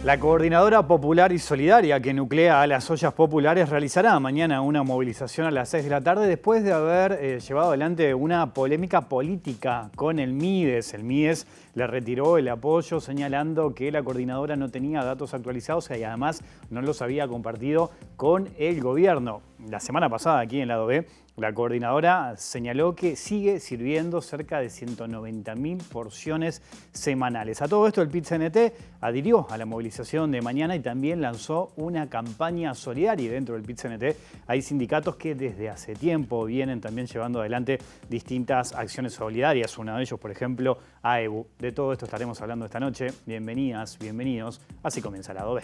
La Coordinadora Popular y Solidaria, que nuclea a las ollas populares, realizará mañana una movilización a las 6 de la tarde después de haber llevado adelante una polémica política con el MIDES. El MIDES le retiró el apoyo señalando que la coordinadora no tenía datos actualizados y además no los había compartido con el gobierno. La semana pasada, aquí en Lado B, la coordinadora señaló que sigue sirviendo cerca de 190.000 porciones semanales. A todo esto, el PIT-CNT adhirió a la movilización de mañana y también lanzó una campaña solidaria. Dentro del PIT-CNT hay sindicatos que desde hace tiempo vienen también llevando adelante distintas acciones solidarias. Uno de ellos, por ejemplo, AEBU. De todo esto estaremos hablando esta noche. Bienvenidas, bienvenidos. Así comienza Lado B.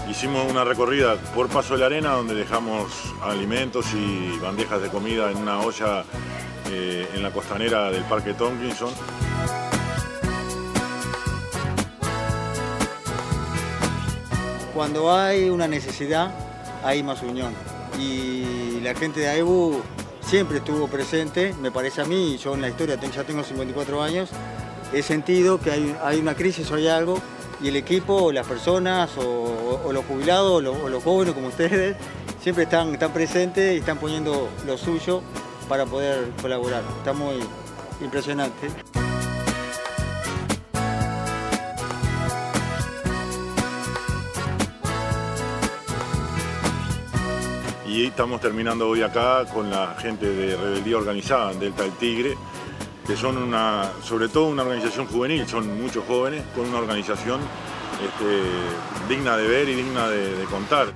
Hicimos una recorrida por Paso de la Arena donde dejamos alimentos y bandejas de comida en una olla en la costanera del Parque Tomkinson. Cuando hay una necesidad, hay más unión. Y la gente de AEBU siempre estuvo presente, me parece a mí, yo en la historia ya tengo 54 años, he sentido que hay una crisis o hay algo, y el equipo, las personas, o los jubilados, o los jóvenes como ustedes, siempre están presentes y están poniendo lo suyo para poder colaborar. Está muy impresionante. Y estamos terminando hoy acá con la gente de Rebeldía Organizada en Delta del Tigre, que son sobre todo una organización juvenil, son muchos jóvenes, con una organización digna de ver y digna de contar.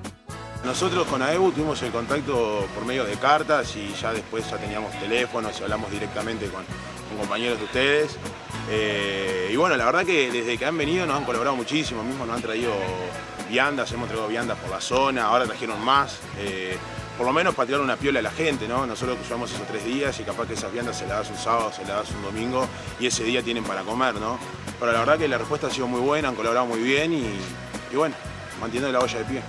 Nosotros con AEBU tuvimos el contacto por medio de cartas y ya después ya teníamos teléfonos y hablamos directamente con compañeros de ustedes. Y bueno, la verdad que desde que han venido nos han colaborado muchísimo, mismo nos han traído viandas, hemos traído viandas por la zona, ahora trajeron más. Por lo menos para tirar una piola a la gente, ¿no? Nosotros que llevamos esos 3 días y capaz que esas viandas se las das un sábado, se las das un domingo y ese día tienen para comer, ¿no? Pero la verdad que la respuesta ha sido muy buena, han colaborado muy bien y bueno, manteniendo la olla de pie.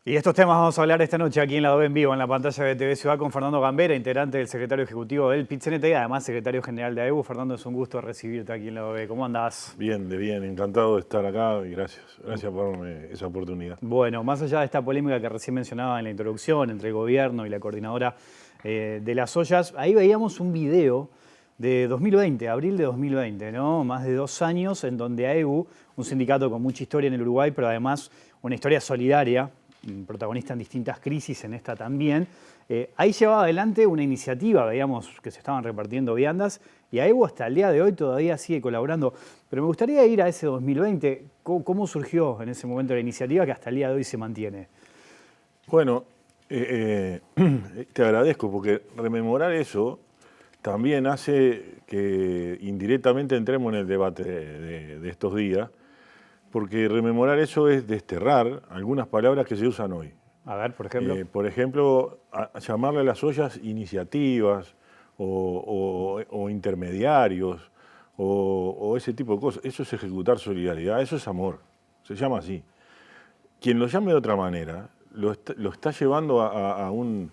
Y de estos temas vamos a hablar esta noche aquí en Lado B en vivo, en la pantalla de TV Ciudad, con Fernando Gambera, integrante del secretario ejecutivo del PIT-CNT y además secretario general de AEBU. Fernando, es un gusto recibirte aquí en Lado B. ¿Cómo andás? Bien, encantado de estar acá y gracias por darme esa oportunidad. Bueno, más allá de esta polémica que recién mencionaba en la introducción entre el gobierno y la coordinadora de las ollas, ahí veíamos un video de 2020, abril de 2020, ¿no? Más de 2 años en donde AEBU, un sindicato con mucha historia en el Uruguay, pero además una historia solidaria, protagonista en distintas crisis, en esta también. Ahí llevaba adelante una iniciativa, veíamos que se estaban repartiendo viandas, y AEBU hasta el día de hoy todavía sigue colaborando. Pero me gustaría ir a ese 2020. ¿Cómo surgió en ese momento la iniciativa que hasta el día de hoy se mantiene? Bueno, te agradezco porque rememorar eso también hace que indirectamente entremos en el debate de estos días, porque rememorar eso es desterrar algunas palabras que se usan hoy. A ver, por ejemplo. Por ejemplo, llamarle a las ollas iniciativas o intermediarios o ese tipo de cosas. Eso es ejecutar solidaridad, eso es amor, se llama así. Quien lo llame de otra manera lo está llevando a una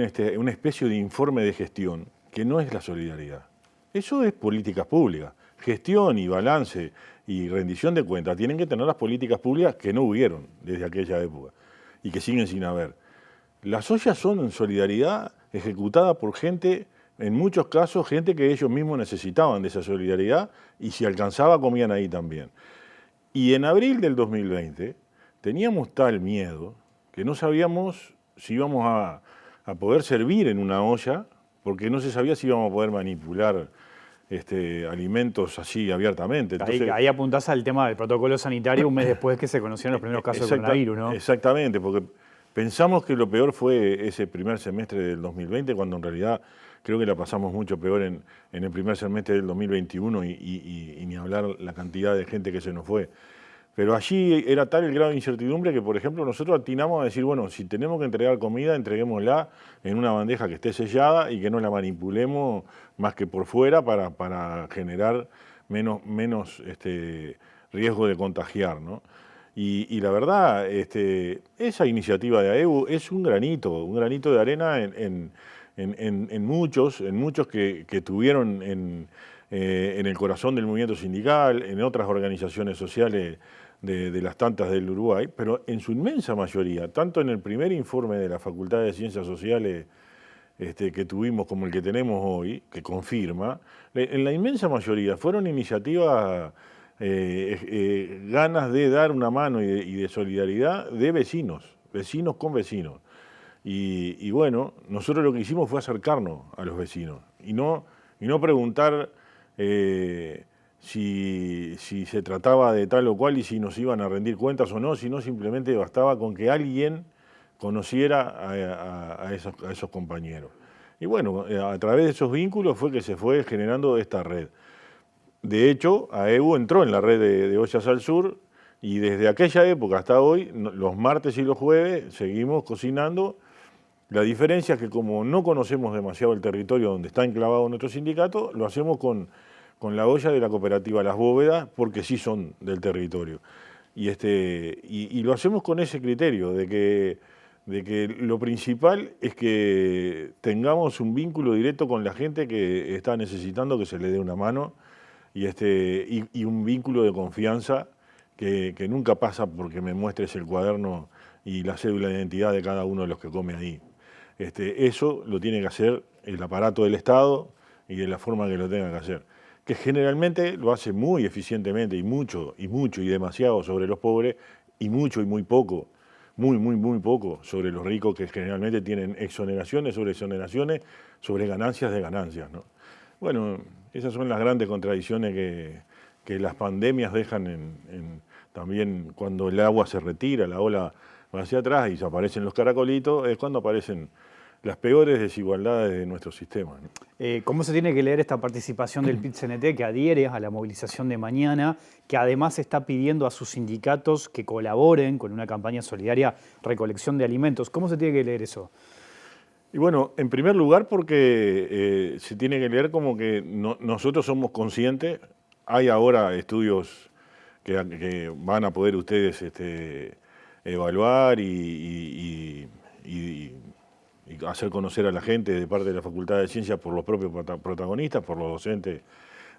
especie de informe de gestión que no es la solidaridad. Eso es políticas públicas. Gestión y balance y rendición de cuentas tienen que tener las políticas públicas que no hubieron desde aquella época y que siguen sin haber. Las ollas son en solidaridad ejecutada por gente, en muchos casos, gente que ellos mismos necesitaban de esa solidaridad y si alcanzaba comían ahí también. Y en abril del 2020 teníamos tal miedo que no sabíamos si íbamos a poder servir en una olla porque no se sabía si íbamos a poder manipular alimentos así abiertamente. Entonces, ahí apuntás al tema del protocolo sanitario un mes después que se conocieron los primeros casos de coronavirus, ¿no? Exactamente, porque pensamos que lo peor fue ese primer semestre del 2020, cuando en realidad creo que la pasamos mucho peor en el primer semestre del 2021 y ni hablar la cantidad de gente que se nos fue. Pero allí era tal el grado de incertidumbre que, por ejemplo, nosotros atinamos a decir, bueno, si tenemos que entregar comida, entreguémosla en una bandeja que esté sellada y que no la manipulemos más que por fuera para generar menos riesgo de contagiar, ¿no? Y la verdad, esa iniciativa de AEBU es un granito de arena en muchos que tuvieron en el corazón del movimiento sindical, en otras organizaciones sociales de las tantas del Uruguay, pero en su inmensa mayoría, tanto en el primer informe de la Facultad de Ciencias Sociales que tuvimos como el que tenemos hoy, que confirma, en la inmensa mayoría fueron iniciativas, ganas de dar una mano y de solidaridad de vecinos con vecinos. Y bueno, nosotros lo que hicimos fue acercarnos a los vecinos y no preguntar si se trataba de tal o cual y si nos iban a rendir cuentas o no, sino simplemente bastaba con que alguien conociera a esos compañeros. Y bueno, a través de esos vínculos fue que se fue generando esta red. De hecho, AEBU entró en la red de Ollas al Sur y desde aquella época hasta hoy, los martes y los jueves, seguimos cocinando. La diferencia es que como no conocemos demasiado el territorio donde está enclavado nuestro sindicato, lo hacemos con la olla de la cooperativa Las Bóvedas, porque sí son del territorio. Y lo hacemos con ese criterio de que lo principal es que tengamos un vínculo directo con la gente que está necesitando que se le dé una mano y un vínculo de confianza que nunca pasa porque me muestres el cuaderno y la cédula de identidad de cada uno de los que come ahí. Eso lo tiene que hacer el aparato del Estado y de la forma que lo tenga que hacer, que generalmente lo hace muy eficientemente y mucho y demasiado sobre los pobres y mucho y muy poco, muy poco sobre los ricos, que generalmente tienen exoneraciones sobre ganancias de ganancias, ¿no? Bueno, esas son las grandes contradicciones que las pandemias dejan también cuando el agua se retira, la ola va hacia atrás y se aparecen los caracolitos, es cuando aparecen las peores desigualdades de nuestro sistema, ¿no? ¿Cómo se tiene que leer esta participación del PIT-CNT que adhiere a la movilización de mañana, que además está pidiendo a sus sindicatos que colaboren con una campaña solidaria recolección de alimentos? ¿Cómo se tiene que leer eso? Y bueno, en primer lugar porque se tiene que leer como que nosotros somos conscientes, hay ahora estudios que van a poder ustedes evaluar y hacer conocer a la gente de parte de la Facultad de Ciencias por los propios protagonistas, por los docentes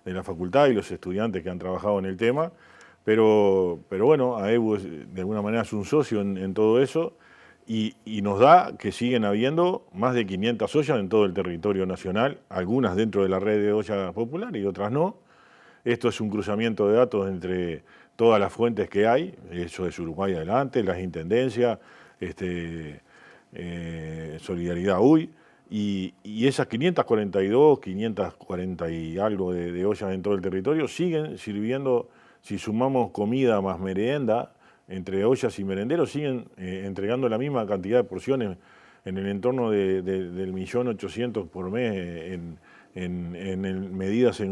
de la facultad y los estudiantes que han trabajado en el tema, pero bueno, AEBU de alguna manera es un socio en todo eso y nos da que siguen habiendo más de 500 ollas en todo el territorio nacional, algunas dentro de la red de ollas popular y otras no. Esto es un cruzamiento de datos entre todas las fuentes que hay, eso es Uruguay Adelante, las intendencias, Solidaridad UI, y esas 540 y algo de ollas en todo el territorio siguen sirviendo, si sumamos comida más merienda, entre ollas y merenderos, siguen entregando la misma cantidad de porciones en el entorno del 1.800.000 por mes en medidas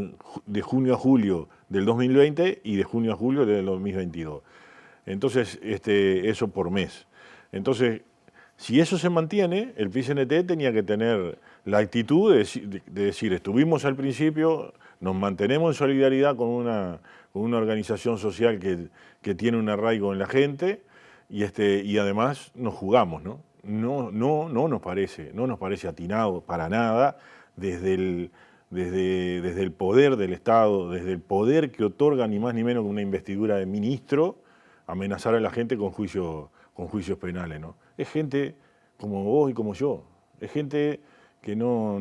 de junio a julio del 2020 y de junio a julio del 2022. Entonces, eso por mes. Entonces, si eso se mantiene, el PIT-CNT tenía que tener la actitud de decir, estuvimos al principio, nos mantenemos en solidaridad con una organización social que tiene un arraigo en la gente y además nos jugamos, ¿no? No nos parece atinado para nada desde el poder del Estado, desde el poder que otorga ni más ni menos que una investidura de ministro, amenazar a la gente con juicios penales, ¿no? Es gente como vos y como yo, es gente que no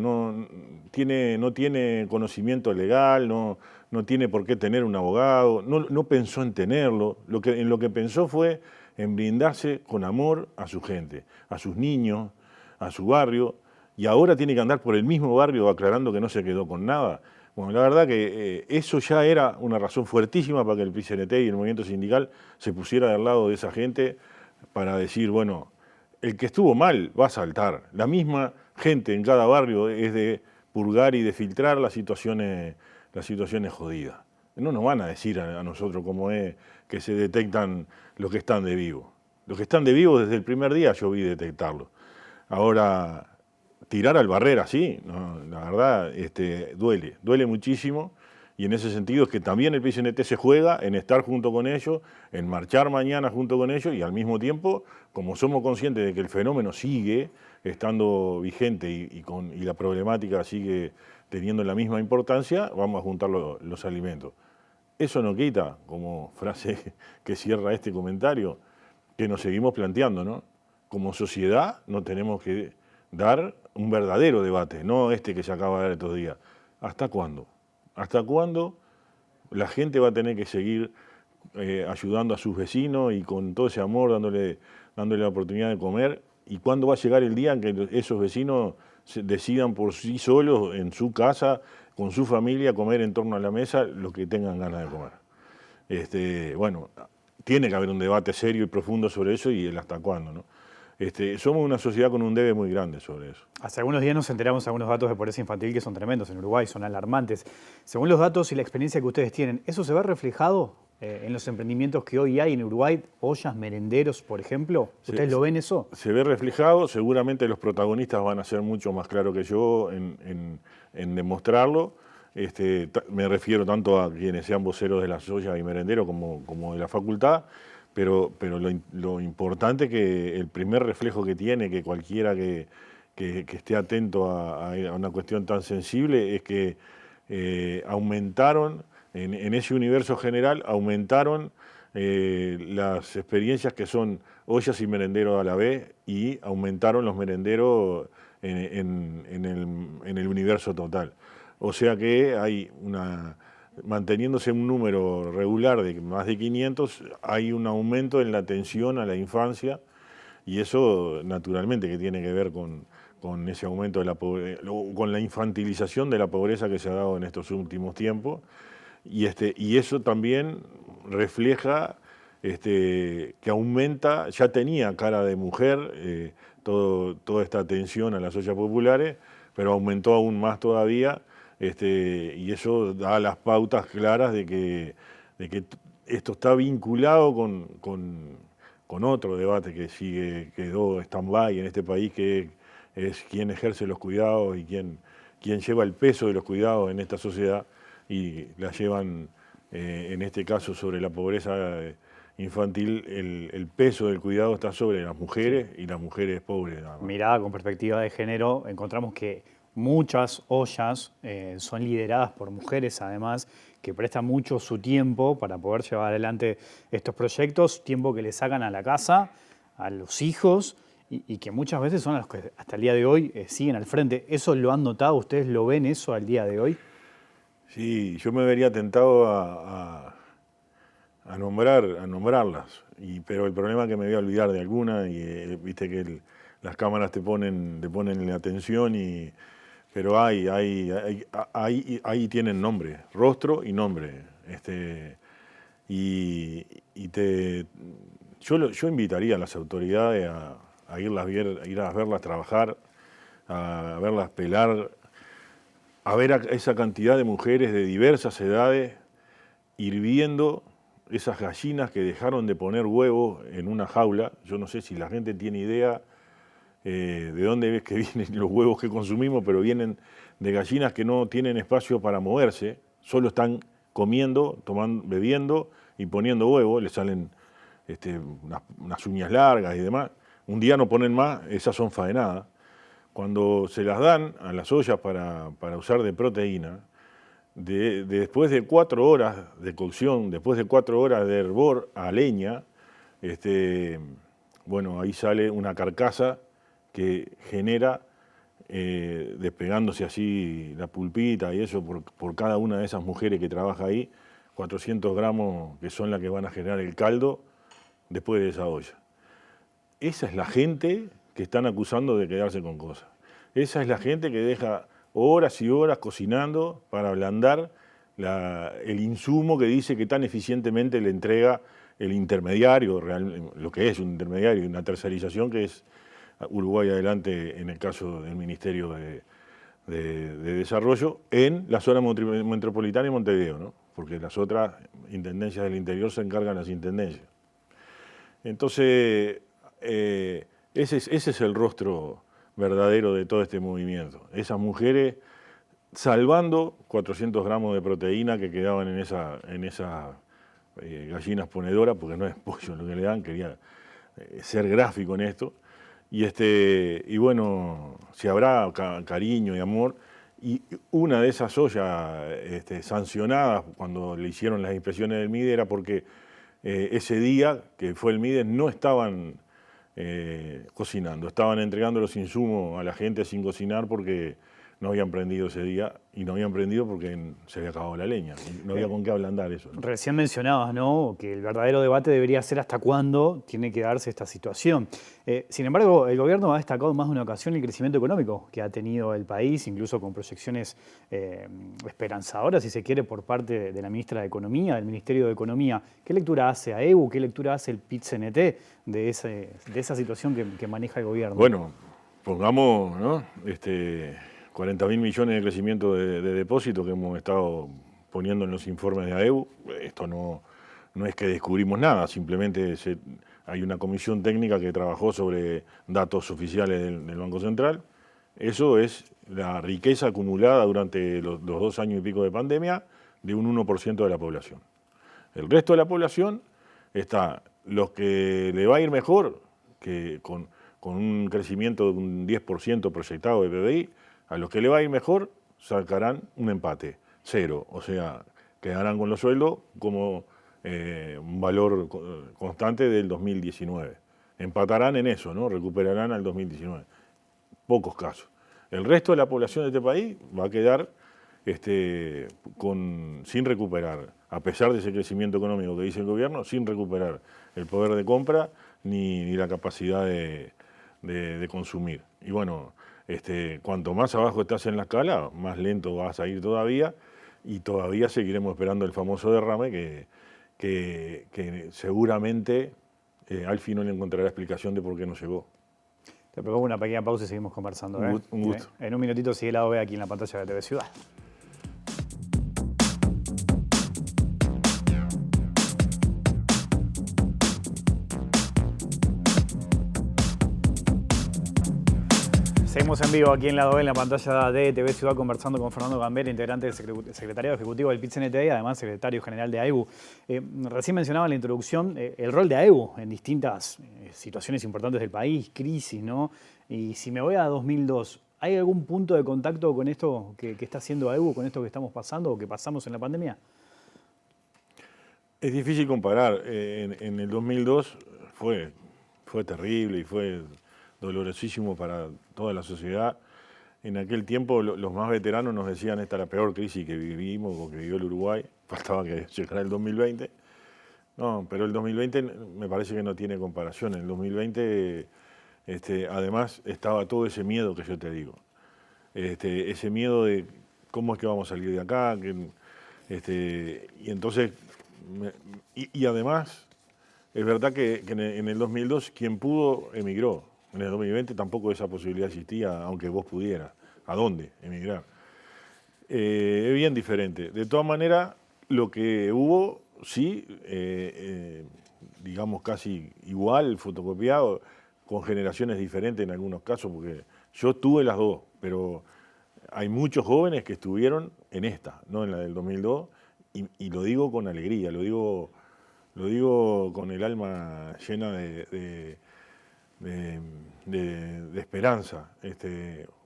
tiene conocimiento legal, no tiene por qué tener un abogado, no pensó en tenerlo, en lo que pensó fue en brindarse con amor a su gente, a sus niños, a su barrio, y ahora tiene que andar por el mismo barrio aclarando que no se quedó con nada. Bueno, la verdad que eso ya era una razón fuertísima para que el PIT-CNT y el movimiento sindical se pusiera del lado de esa gente para decir, bueno, el que estuvo mal va a saltar. La misma gente en cada barrio es de purgar y de filtrar las situaciones jodidas. no nos van a decir a nosotros cómo es que se detectan los que están de vivo. Los que están de vivo desde el primer día yo vi detectarlo. Ahora, tirar al barrer así, no, la verdad, duele muchísimo. Y en ese sentido es que también el PCNT se juega en estar junto con ellos, en marchar mañana junto con ellos y al mismo tiempo, como somos conscientes de que el fenómeno sigue estando vigente y la problemática sigue teniendo la misma importancia, vamos a juntar los alimentos. Eso no quita, como frase que cierra este comentario, que nos seguimos planteando, ¿no? Como sociedad no tenemos que dar un verdadero debate, no este que se acaba de dar estos días. ¿Hasta cuándo? ¿Hasta cuándo la gente va a tener que seguir ayudando a sus vecinos y con todo ese amor dándole la oportunidad de comer? ¿Y cuándo va a llegar el día en que esos vecinos decidan por sí solos en su casa, con su familia, comer en torno a la mesa lo que tengan ganas de comer? Bueno, tiene que haber un debate serio y profundo sobre eso y el hasta cuándo, ¿no? Somos una sociedad con un debe muy grande sobre eso. Hace algunos días nos enteramos de algunos datos de pobreza infantil que son tremendos en Uruguay, son alarmantes. Según los datos y la experiencia que ustedes tienen, ¿eso se ve reflejado en los emprendimientos que hoy hay en Uruguay? Ollas, merenderos, por ejemplo. ¿Ustedes lo ven eso? Se ve reflejado, seguramente los protagonistas van a ser mucho más claros que yo en demostrarlo. Me refiero tanto a quienes sean voceros de las ollas y merenderos como de la facultad. Pero lo importante es que el primer reflejo que tiene, que cualquiera que esté atento a una cuestión tan sensible, es que aumentaron, en ese universo general, aumentaron las experiencias que son ollas y merenderos a la vez y aumentaron los merenderos en el universo total. O sea que hay manteniéndose un número regular de más de 500, hay un aumento en la atención a la infancia y eso naturalmente que tiene que ver con ese aumento de la pobreza, con la infantilización de la pobreza que se ha dado en estos últimos tiempos y eso también refleja que aumenta, ya tenía cara de mujer toda esta atención a las ollas populares, pero aumentó aún más todavía. Y eso da las pautas claras de que esto está vinculado con otro debate que quedó stand-by en este país, que es quién ejerce los cuidados y quién lleva el peso de los cuidados en esta sociedad y la llevan, en este caso sobre la pobreza infantil, el peso del cuidado está sobre las mujeres y las mujeres pobres. Mirada con perspectiva de género, encontramos que muchas ollas son lideradas por mujeres, además, que prestan mucho su tiempo para poder llevar adelante estos proyectos, tiempo que le sacan a la casa, a los hijos, y que muchas veces son los que hasta el día de hoy siguen al frente. ¿Eso lo han notado? ¿Ustedes lo ven eso al día de hoy? Sí, yo me vería tentado a nombrarlas, pero el problema es que me voy a olvidar de alguna y viste que las cámaras te ponen la atención pero ahí tienen nombre, rostro y nombre. Yo invitaría a las autoridades a ir a verlas trabajar, a verlas pelar, a ver a esa cantidad de mujeres de diversas edades hirviendo esas gallinas que dejaron de poner huevos en una jaula. Yo no sé si la gente tiene idea de dónde ves que vienen los huevos que consumimos, pero vienen de gallinas que no tienen espacio para moverse, solo están comiendo, bebiendo y poniendo huevos, les salen unas uñas largas y demás. Un día no ponen más, esas son faenadas. Cuando se las dan a las ollas para usar de proteína, después de 4 horas de cocción, después de 4 horas de hervor a leña, bueno, ahí sale una carcasa que genera, despegándose así la pulpita y eso por cada una de esas mujeres que trabaja ahí, 400 gramos que son las que van a generar el caldo después de esa olla. Esa es la gente que están acusando de quedarse con cosas. Esa es la gente que deja horas y horas cocinando para ablandar el insumo que dice que tan eficientemente le entrega el intermediario, lo que es un intermediario, una tercerización que es Uruguay Adelante en el caso del Ministerio de desarrollo en la zona metropolitana y Montevideo, ¿no? Porque las otras intendencias del interior se encargan las intendencias. Entonces, ese es el rostro verdadero de todo este movimiento. Esas mujeres salvando 400 gramos de proteína que quedaban en esas gallinas ponedoras, porque no es pollo lo que le dan, quería ser gráfico en esto. Y bueno, si habrá cariño y amor, y una de esas ollas sancionadas cuando le hicieron las inspecciones del MIDE era porque ese día que fue el MIDE no estaban cocinando, estaban entregando los insumos a la gente sin cocinar porque no habían prendido ese día, y no habían prendido porque se había acabado la leña, no había con qué ablandar eso, ¿no? Recién mencionabas, ¿no?, que el verdadero debate debería ser hasta cuándo tiene que darse esta situación. Sin embargo, el gobierno ha destacado más de una ocasión el crecimiento económico que ha tenido el país, incluso con proyecciones esperanzadoras, si se quiere, por parte de la ministra de Economía, del Ministerio de Economía. ¿Qué lectura hace AEBU? ¿Qué lectura hace el PIT-CNT de esa situación que maneja el gobierno? Bueno, pongamos, ¿no?, 40.000 millones de crecimiento de depósitos que hemos estado poniendo en los informes de AEBU. Esto no es que descubrimos nada, simplemente hay una comisión técnica que trabajó sobre datos oficiales del Banco Central. Eso es la riqueza acumulada durante los 2 años y pico de pandemia de un 1% de la población. El resto de la población está los que le va a ir mejor, que con un crecimiento de un 10% proyectado de PBI, a los que le va a ir mejor sacarán un empate, 0, o sea, quedarán con los sueldos como un valor constante del 2019. Empatarán en eso, ¿no? Recuperarán al 2019. Pocos casos. El resto de la población de este país va a quedar sin recuperar, a pesar de ese crecimiento económico que dice el gobierno, sin recuperar el poder de compra ni la capacidad de consumir. Y bueno, cuanto más abajo estás en la escala, más lento vas a ir todavía, y todavía seguiremos esperando el famoso derrame que seguramente al fin no le encontrará explicación de por qué no llegó. Te propongo una pequeña pausa y seguimos conversando. Un gusto. En un minutito sigue Lado B aquí en la pantalla de TV Ciudad. Seguimos en vivo aquí en Lado B, en la pantalla de TV Ciudad, conversando con Fernando Gambera, integrante del secretariado ejecutivo del PIT-CNT y además secretario general de AEBU. Recién mencionaba en la introducción el rol de AEBU en distintas situaciones importantes del país, crisis, ¿no? Y si me voy a 2002, ¿hay algún punto de contacto con esto que está haciendo AEBU, con esto que estamos pasando o que pasamos en la pandemia? Es difícil comparar. En el 2002 fue terrible y fue dolorosísimo para toda la sociedad. En aquel tiempo los más veteranos nos decían esta es la peor crisis que vivimos o que vivió el Uruguay. Faltaba que llegara el 2020. No, pero el 2020 me parece que no tiene comparación. En el 2020 además estaba todo ese miedo que yo te digo. Ese miedo de cómo es que vamos a salir de acá. Y entonces, y además, es verdad que en el 2002 quien pudo emigró. En el 2020 tampoco esa posibilidad existía, aunque vos pudieras. ¿A dónde emigrar? Es bien diferente. De todas maneras, lo que hubo, sí, digamos casi igual, fotocopiado, con generaciones diferentes en algunos casos, porque yo tuve las dos, pero hay muchos jóvenes que estuvieron en esta, no en la del 2002, y lo digo con alegría, lo digo con el alma llena de esperanza.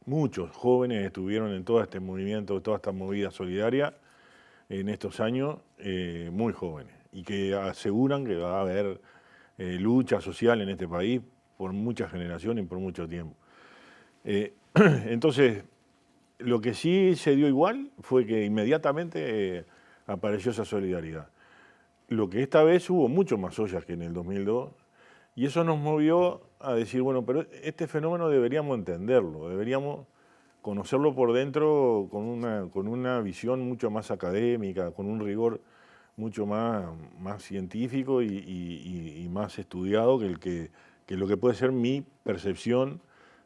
Muchos jóvenes estuvieron en todo este movimiento, toda esta movida solidaria en estos años, muy jóvenes, y que aseguran que va a haber lucha social en este país por muchas generaciones y por mucho tiempo. Entonces, lo que sí se dio igual fue que inmediatamente apareció esa solidaridad. Lo que esta vez hubo mucho más ollas que en el 2002, y eso nos movió a decir, bueno, pero este fenómeno deberíamos entenderlo, deberíamos conocerlo por dentro con una visión mucho más académica, con un rigor mucho más científico y más estudiado que lo que puede ser mi percepción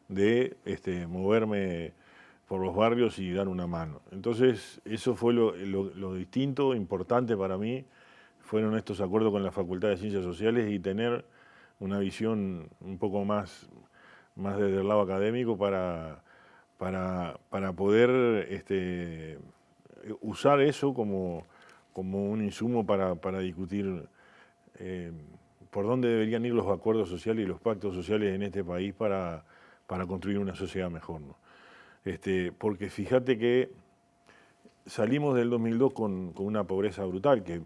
de moverme por los barrios y dar una mano. Entonces, eso fue lo distinto, importante para mí, fueron estos acuerdos con la Facultad de Ciencias Sociales y tener una visión un poco más desde el lado académico para poder usar eso como un insumo para discutir por dónde deberían ir los acuerdos sociales y los pactos sociales en este país para construir una sociedad mejor, ¿no? Porque fíjate que salimos del 2002 con una pobreza brutal que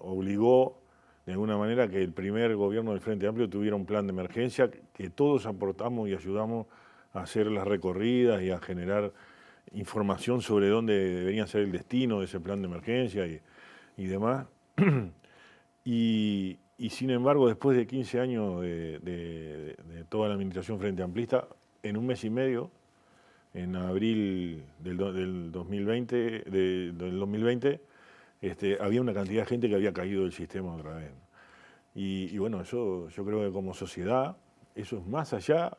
obligó de alguna manera que el primer gobierno del Frente Amplio tuviera un plan de emergencia, que todos aportamos y ayudamos a hacer las recorridas y a generar información sobre dónde debería ser el destino de ese plan de emergencia y demás. Y sin embargo, después de 15 años de toda la administración Frente Amplista, en un mes y medio, en abril del 2020, había una cantidad de gente que había caído del sistema otra vez. Y bueno, yo creo que como sociedad, eso es más allá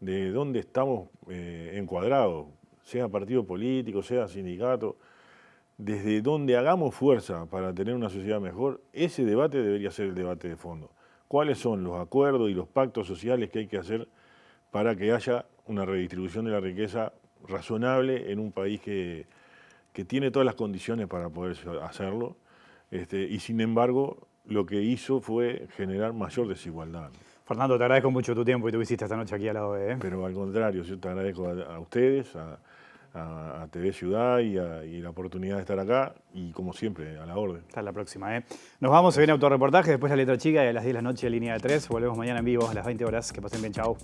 de dónde estamos encuadrados, sea partido político, sea sindicato, desde donde hagamos fuerza para tener una sociedad mejor, ese debate debería ser el debate de fondo. ¿Cuáles son los acuerdos y los pactos sociales que hay que hacer para que haya una redistribución de la riqueza razonable en un país que tiene todas las condiciones para poder hacerlo? Y sin embargo, lo que hizo fue generar mayor desigualdad. Fernando, te agradezco mucho tu tiempo y tu visita esta noche aquí a la OE. Pero al contrario, yo te agradezco a ustedes, a TV Ciudad y la oportunidad de estar acá y como siempre, a la orden. Hasta la próxima. Nos vamos, se viene autorreportaje, después la letra chica y a las 10 de la noche, línea de 3. Volvemos mañana en vivo a las 20 horas. Que pasen bien, chao.